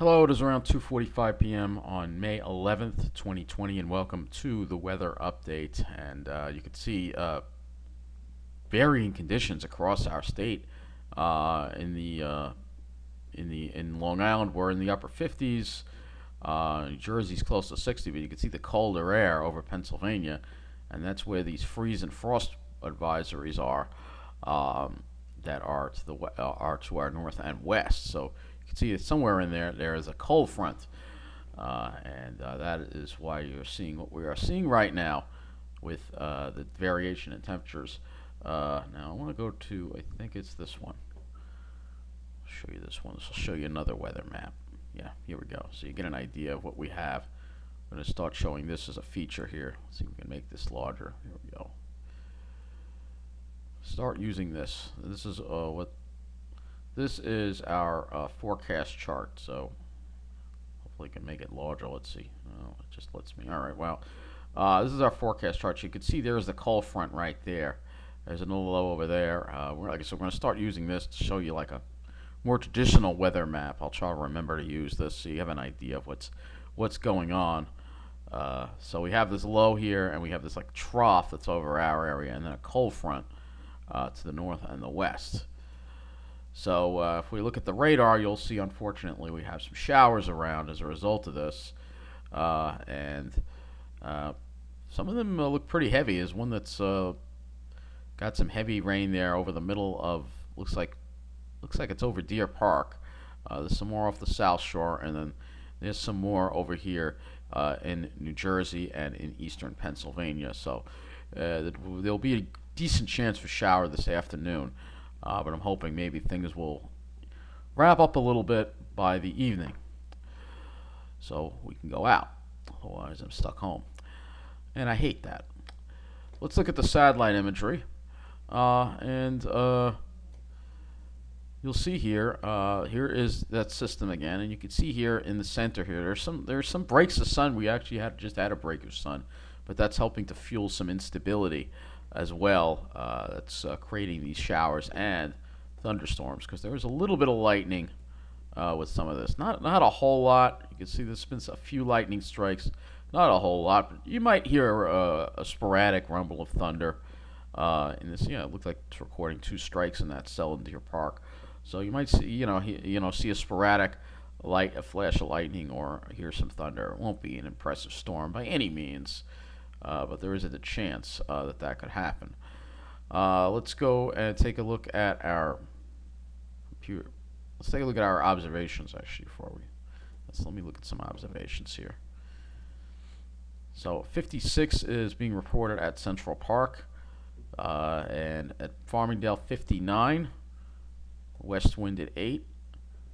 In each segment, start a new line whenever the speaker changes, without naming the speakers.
Hello, it is around 2:45 p.m. on May 11th, 2020, and welcome to the weather update. And you can see varying conditions across our state. In Long Island, we're in the upper 50s. New Jersey's close to 60, but you can see the colder air over Pennsylvania, and that's where these freeze and frost advisories are. Um, that are to our north and west. So you can see that somewhere in there is a cold front, and that is why you're seeing what we are seeing right now with the variation in temperatures. Now I want to go to, I think it's this one. I'll show you this one. This will show you another weather map. Yeah, here we go. So you get an idea of what we have. I'm going to start showing this as a feature here. Let's see if we can make this larger. Here we go. Start using this. This is our forecast chart. So hopefully I can make it larger. Let's see. Oh, it just lets me. All right. Well, this is our forecast chart. You can see there's the cold front right there. There's another low over there. Like I said, we're going to start using this to show you like a more traditional weather map. I'll try to remember to use this so you have an idea of what's going on. So we have this low here, and we have this like trough that's over our area, and then a cold front to the north and the west. So if we look at the radar, you'll see, unfortunately, we have some showers around as a result of this, and some of them look pretty heavy. There's one that's got some heavy rain there over the middle of looks like it's over Deer Park. There's some more off the South Shore, and then there's some more over here in New Jersey and in eastern Pennsylvania. So there'll be a decent chance for shower this afternoon, but I'm hoping maybe things will wrap up a little bit by the evening, so we can go out. Otherwise, I'm stuck home, and I hate that. Let's look at the satellite imagery, and you'll see here. Here is that system again, and you can see here in the center here. There's some breaks of sun. We actually just had a break of sun, but that's helping to fuel some instability as well. That's creating these showers and thunderstorms because there was a little bit of lightning with some of this. Not a whole lot. You can see there's been a few lightning strikes. Not a whole lot, but you might hear a sporadic rumble of thunder. In this, it looked like it's recording 2 strikes in that cell in Deer Park. So you might see, see a sporadic a flash of lightning or hear some thunder. It won't be an impressive storm by any means, but there is a chance that could happen. Let's go and take a look at our computer. Let's take a look at our observations actually before we. Let me look at some observations here. So 56 is being reported at Central Park, and at Farmingdale 59. West wind at 8.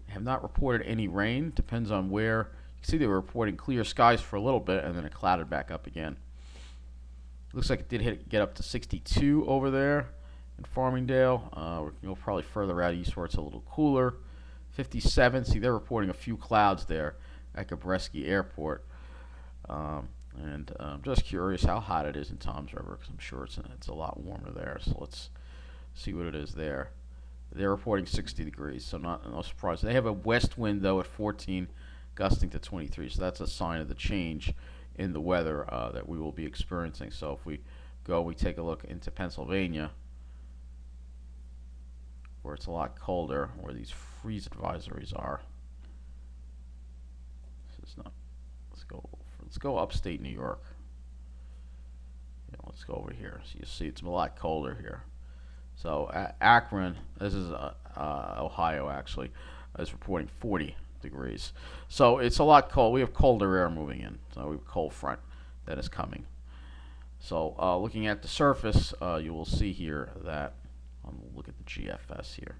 Have not reported any rain. Depends on where. You can see they were reporting clear skies for a little bit, and then it clouded back up again. Looks like it did get up to 62 over there in Farmingdale. We're going to go probably further out east where it's a little cooler. 57. See, they're reporting a few clouds there at Gabreski Airport. And I'm just curious how hot it is in Toms River because I'm sure it's a lot warmer there. So let's see what it is there. They're reporting 60 degrees, so no surprise. They have a west wind, though, at 14, gusting to 23, so that's a sign of the change in the weather that we will be experiencing. So if we take a look into Pennsylvania, where it's a lot colder, where these freeze advisories are. This is not. Let's go upstate New York. Let's go over here. So you see it's a lot colder here. So Akron, this is Ohio actually, is reporting 40 degrees. So it's a lot cold. We have colder air moving in. So we have a cold front that is coming. So looking at the surface, you will see here that, look at the GFS here,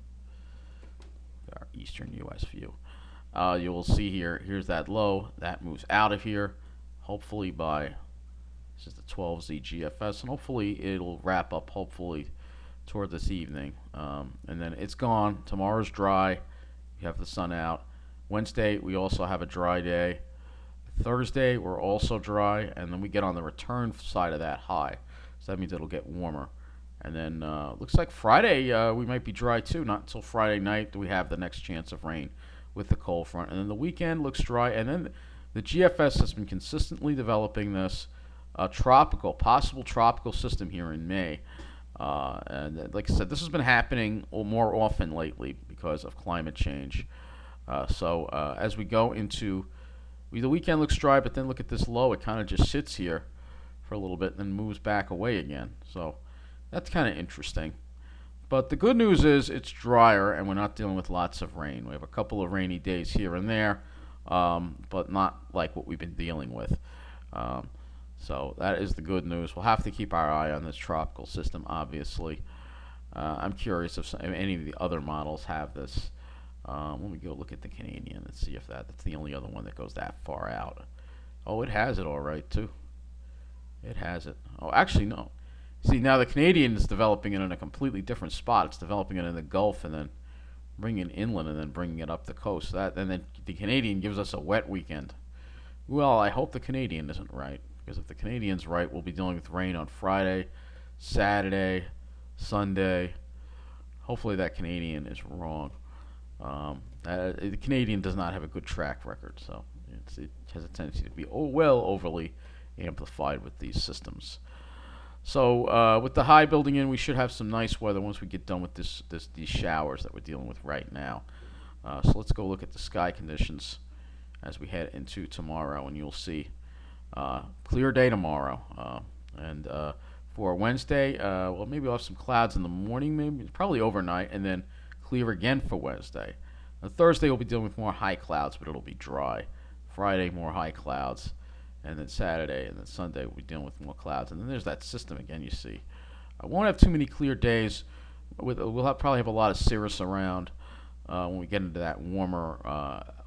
our eastern U.S. view. You will see here's that low. That moves out of here, hopefully by, this is the 12Z GFS, and hopefully it'll wrap up, hopefully, toward this evening, and then it's gone. Tomorrow's dry. You have the sun out. Wednesday we also have a dry day. Thursday we're also dry, and then we get on the return side of that high, so that means it'll get warmer. And then looks like Friday we might be dry too. Not until Friday night do we have the next chance of rain, with the cold front, and then the weekend looks dry, and then the GFS has been consistently developing this possible tropical system here in May. And like I said, this has been happening more often lately because of climate change. So as we go into the weekend looks dry, but then look at this low. It kind of just sits here for a little bit and then moves back away again. So that's kind of interesting. But the good news is it's drier and we're not dealing with lots of rain. We have a couple of rainy days here and there, but not like what we've been dealing with. So that is the good news. We'll have to keep our eye on this tropical system, obviously. I'm curious if any of the other models have this. Let me go look at the Canadian and see if that's the only other one that goes that far out. Oh, it has it all right, too. It has it. Oh, actually, no. See, now the Canadian is developing it in a completely different spot. It's developing it in the Gulf and then bringing it inland and then bringing it up the coast. And then the Canadian gives us a wet weekend. Well, I hope the Canadian isn't right, because if the Canadian's right, we'll be dealing with rain on Friday, Saturday, Sunday. Hopefully that Canadian is wrong. The Canadian does not have a good track record, so it has a tendency to be overly amplified with these systems. So with the high building in, we should have some nice weather once we get done with these showers that we're dealing with right now. So let's go look at the sky conditions as we head into tomorrow, and you'll see clear day tomorrow. And for Wednesday, well, maybe we'll have some clouds in the morning, maybe probably overnight, and then clear again for Wednesday. On Thursday, we'll be dealing with more high clouds, but it'll be dry. Friday, more high clouds. And then Saturday and then Sunday, we'll be dealing with more clouds. And then there's that system again, you see. I won't have too many clear days. We'll probably have a lot of cirrus around when we get into that warmer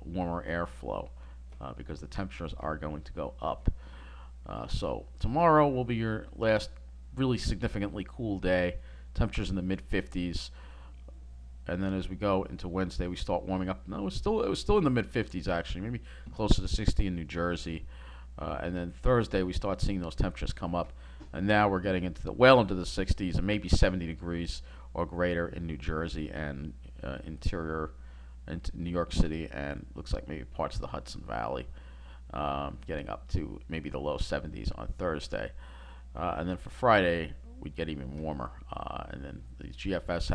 airflow because the temperatures are going to go up. So tomorrow will be your last really significantly cool day. Temperatures in the mid-50s. And then as we go into Wednesday, we start warming up. No, it was still in the mid-50s actually, maybe closer to 60 in New Jersey. And then Thursday, we start seeing those temperatures come up. And now we're getting into the 60s and maybe 70 degrees or greater in New Jersey and interior into New York City, and looks like maybe parts of the Hudson Valley, getting up to maybe the low 70s on Thursday. And then for Friday, we get even warmer. And then the GFS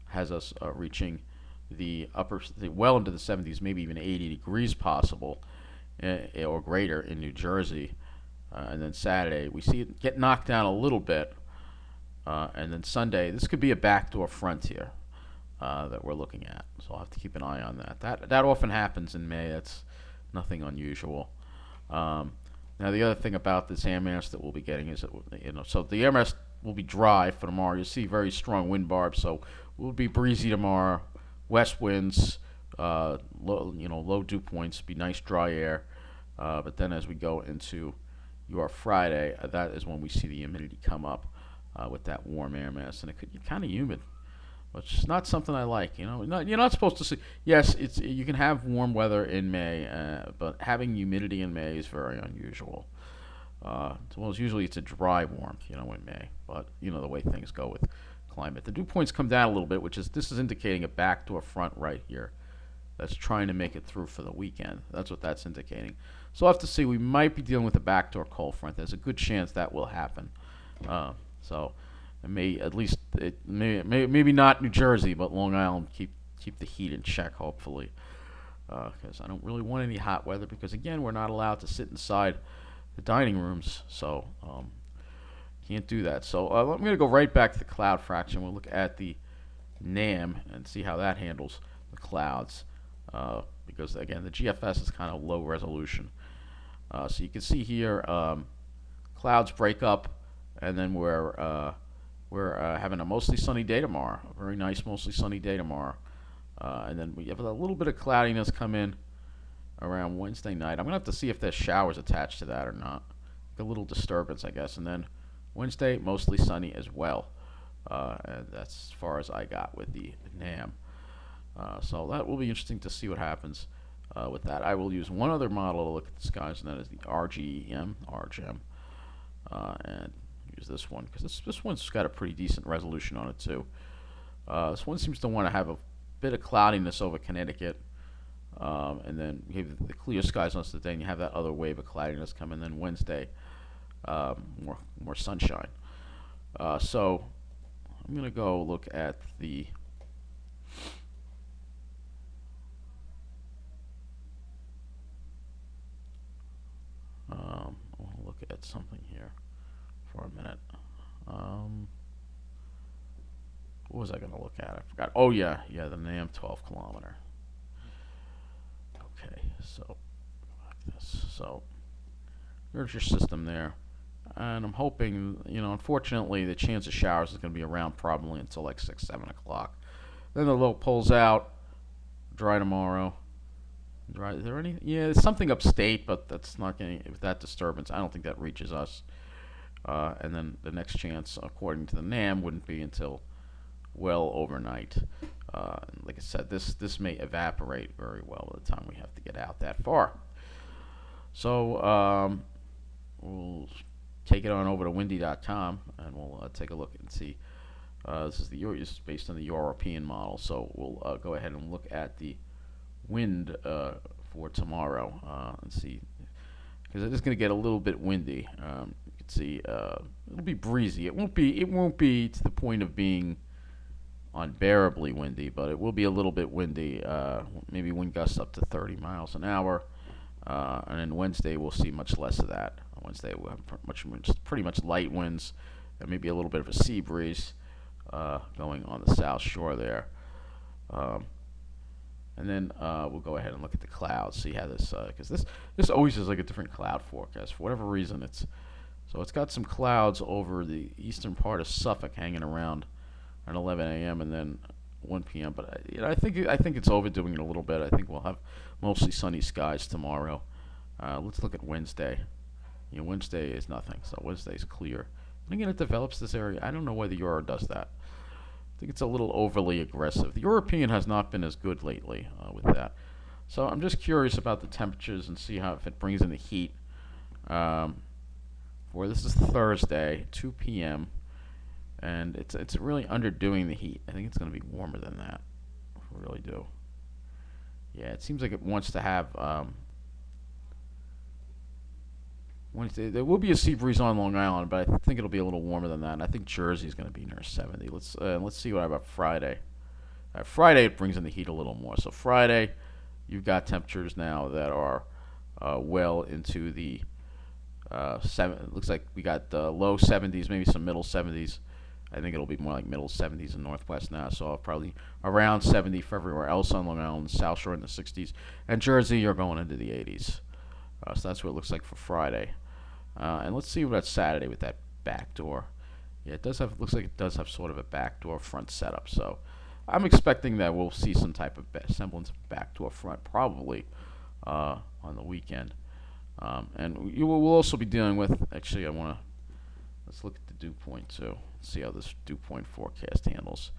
has us reaching well into the 70s, maybe even 80 degrees possible. Or greater in New Jersey, and then Saturday we see it get knocked down a little bit, and then Sunday this could be a backdoor front here that we're looking at, so I'll have to keep an eye on that. That often happens in May. That's nothing unusual. Now the other thing about this air mass that we'll be getting is that so the air mass will be dry for tomorrow. You'll see very strong wind barbs, so we'll be breezy tomorrow, west winds. Low dew points, be nice dry air. But then as we go into your Friday, that is when we see the humidity come up with that warm air mass, and it could be kind of humid, which is not something I like. You're not supposed to see. Yes, you can have warm weather in May, but having humidity in May is very unusual. Usually it's a dry warmth, in May, but the way things go with climate, the dew points come down a little bit, this is indicating a backdoor front right here. That's trying to make it through for the weekend. That's what that's indicating. So we'll have to see. We might be dealing with a backdoor cold front. There's a good chance that will happen. So it may maybe not New Jersey, but Long Island keep the heat in check, hopefully. Because I don't really want any hot weather. Because again, we're not allowed to sit inside the dining rooms, so can't do that. So I'm going to go right back to the cloud fraction. We'll look at the NAM and see how that handles the clouds. Because again, the GFS is kind of low resolution. So you can see here, clouds break up, and then we're having a mostly sunny day tomorrow. A very nice mostly sunny day tomorrow. And then we have a little bit of cloudiness come in around Wednesday night. I'm gonna have to see if there's showers attached to that or not. A little disturbance, I guess. And then Wednesday, mostly sunny as well. And that's as far as I got with the NAM. So that will be interesting to see what happens with that. I will use one other model to look at the skies, and that is the RGEM, and use this one because this one's got a pretty decent resolution on it too. This one seems to want to have a bit of cloudiness over Connecticut, And then you have the clear skies most of the day, and you have that other wave of cloudiness come, and then Wednesday, more sunshine. So I'm gonna go look at the. I'll look at something here for a minute. Um, what was I gonna look at? I forgot. Oh yeah, yeah, the NAM 12 kilometer. Okay, so like this. So there's your system there. And I'm hoping, unfortunately, the chance of showers is going to be around probably until like 6, 7 o'clock. Then the low pulls out, dry tomorrow. Dry. Is there any? Yeah, there's something upstate, but that's not going to, with that disturbance, I don't think that reaches us. And then the next chance, according to the NAM, wouldn't be until well overnight. Like I said, this may evaporate very well by the time we have to get out that far. So we'll take it on over to windy.com and we'll take a look and see. This is based on the European model, so we'll go ahead and look at the wind for tomorrow and see, because it is going to get a little bit windy. You can see it'll be breezy. It won't be to the point of being unbearably windy, but it will be a little bit windy. Maybe wind gusts up to 30 miles an hour. And then Wednesday we'll see much less of that. On Wednesday we'll have pretty much light winds and maybe a little bit of a sea breeze going on the south shore there. Um, and then we'll go ahead and look at the clouds, see how this, because this always is like a different cloud forecast for whatever reason. It's got some clouds over the eastern part of Suffolk hanging around at 11 a.m. and then 1 p.m. But I think it's overdoing it a little bit. I think we'll have mostly sunny skies tomorrow. Let's look at Wednesday. Wednesday is nothing, so Wednesday is clear. And again, it develops this area. I don't know why the Euro does that. I think it's a little overly aggressive. The European has not been as good lately with that. So I'm just curious about the temperatures and see how if it brings in the heat. For this is Thursday, 2 p.m. and it's really underdoing the heat. I think it's going to be warmer than that. I really do. Yeah, it seems like it wants to have. There will be a sea breeze on Long Island, but I think it'll be a little warmer than that. And I think Jersey's going to be near 70. Let's see what about Friday. Friday it brings in the heat a little more. So Friday, you've got temperatures now that are well into the It looks like we got low 70s, maybe some middle 70s. I think it'll be more like middle 70s in Northwest Nassau, probably around 70 for everywhere else on Long Island, South Shore in the 60s, and Jersey you're going into the 80s. So that's what it looks like for Friday. And let's see what Saturday with that backdoor. Yeah, looks like it does have sort of a backdoor front setup. So I'm expecting that we'll see some type of semblance of backdoor front probably on the weekend. And we'll also be dealing with, actually let's look at the dew point too. See how this dew point forecast handles.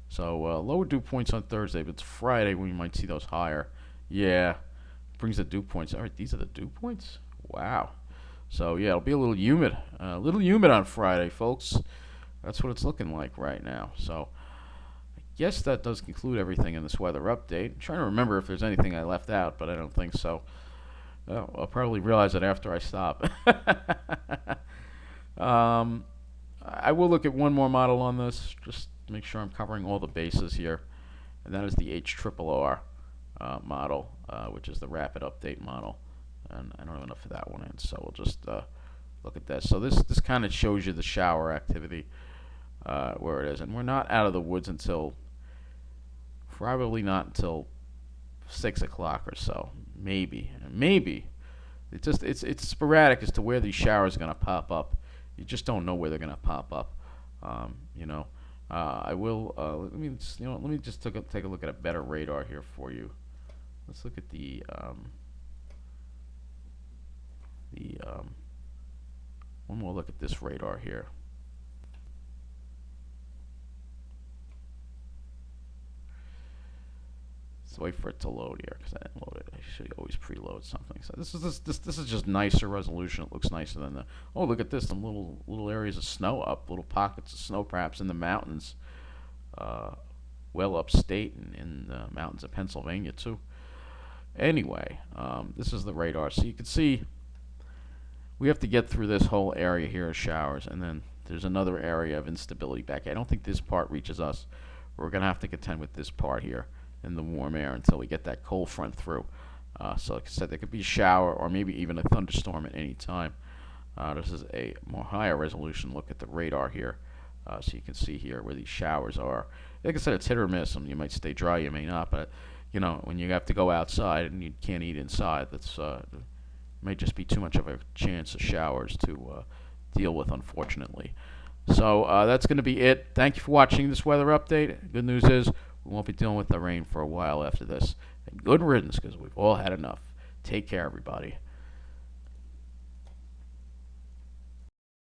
So lower dew points on Thursday, but it's Friday when you might see those higher. Yeah, brings the dew points. All right, these are the dew points. Wow. So yeah, it'll be a little humid. On Friday, folks. That's what it's looking like right now. So I guess that does conclude everything in this weather update. I'm trying to remember if there's anything I left out, but I don't think so. I'll probably realize it after I stop. I will look at one more model on this, just to make sure I'm covering all the bases here, and that is the HRRR model, which is the rapid update model, and I don't have enough of that one in, so we'll just look at that. So this kind of shows you the shower activity where it is, and we're not out of the woods until probably not until 6 o'clock or so, maybe. It's sporadic as to where these showers are going to pop up. You just don't know where they're going to pop up. I will. Let me just take a look at a better radar here for you. Let's look at the one more look at this radar here. Let's wait for it to load here because I didn't load it. I should always preload something. So this is just nicer resolution. It looks nicer than the. Oh, look at this! Some little areas of snow up, little pockets of snow, perhaps in the mountains, well upstate and in the mountains of Pennsylvania too. Anyway, this is the radar. So you can see we have to get through this whole area here of showers, and then there's another area of instability back here. I don't think this part reaches us. We're going to have to contend with this part here in the warm air until we get that cold front through. So like I said, there could be a shower or maybe even a thunderstorm at any time. This is a more higher resolution look at the radar here. So you can see here where these showers are. Like I said, it's hit or miss. You might stay dry, you may not. But when you have to go outside and you can't eat inside, that's may just be too much of a chance of showers to deal with, unfortunately. So that's going to be it. Thank you for watching this weather update. Good news is we won't be dealing with the rain for a while after this. And good riddance, because we've all had enough. Take care, everybody.